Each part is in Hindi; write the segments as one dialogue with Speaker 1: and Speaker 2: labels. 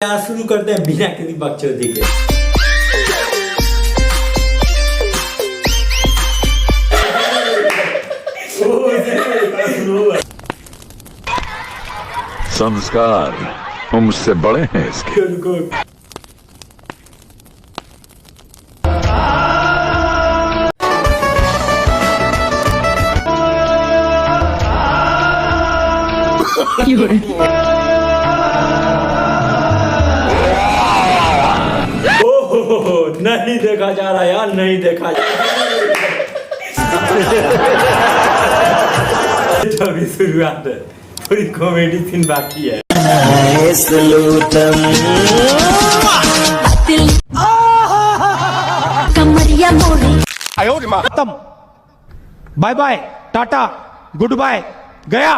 Speaker 1: यहाँ शुरू करते हैं बिना किसी बकचोदी के।
Speaker 2: संस्कार वो मुझसे बड़े हैं इसके।
Speaker 1: नहीं देखा जा रहा यार, नहीं देखा जा रहा। अभी शुरुआत है, थोड़ी कॉमेडी सीन बाकी है।
Speaker 3: खत्म, बाय बाय, टाटा, गुड बाय, गया।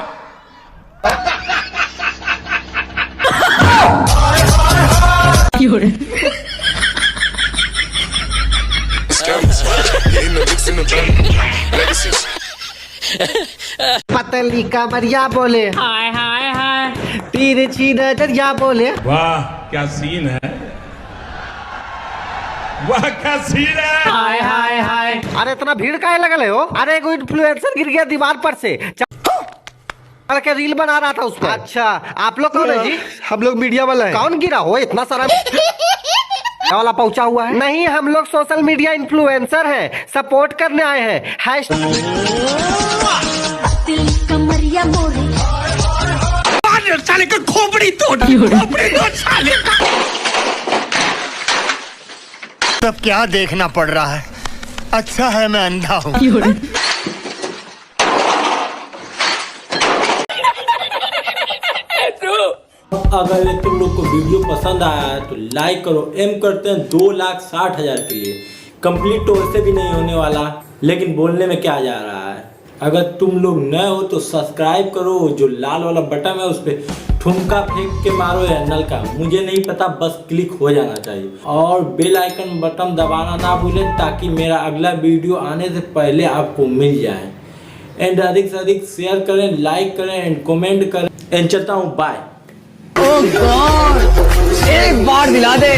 Speaker 4: पतली कमरिया बोले हाय हाय हाय, तिरछी नजरिया बोले
Speaker 5: वाह क्या सीन है, वाह क्या सीन है,
Speaker 4: हाय हाय हाय। अरे इतना भीड़ काहे लगल है हो? अरे कोई इन्फ्लुएंसर गिर गया दीवार पर से, चल के रील बना रहा था उस पर। अच्छा, आप लोग कौन है जी? हम लोग मीडिया वाला है। कौन गिरा हो इतना सारा वाला पहुंचा हुआ है? नहीं, हम लोग सोशल मीडिया इन्फ्लुएंसर हैं, सपोर्ट करने आए हैं।
Speaker 5: साले का खोपड़ी तोड़, खोपड़ी तोड़ साले का।
Speaker 6: सब क्या देखना पड़ रहा है, अच्छा है मैं अंधा हूँ।
Speaker 1: अगर ये तुम लोग को वीडियो पसंद आया है तो लाइक करो। एम करते हैं 2,60,000 के लिए। कंप्लीट तो वैसे भी नहीं होने वाला, लेकिन बोलने में क्या जा रहा है। अगर तुम लोग नए हो तो सब्सक्राइब करो, जो लाल वाला बटन है उस पर ठुमका फेंक के मारो या नल का, मुझे नहीं पता, बस क्लिक हो जाना चाहिए। और बेल आइकन बटन दबाना ना भूलें ताकि मेरा अगला वीडियो आने से पहले आपको मिल जाए। एंड अधिक से अधिक शेयर करें, लाइक करें एंड कमेंट करें। एंड चलता हूँ, बाय।
Speaker 4: एक बार दिला दे।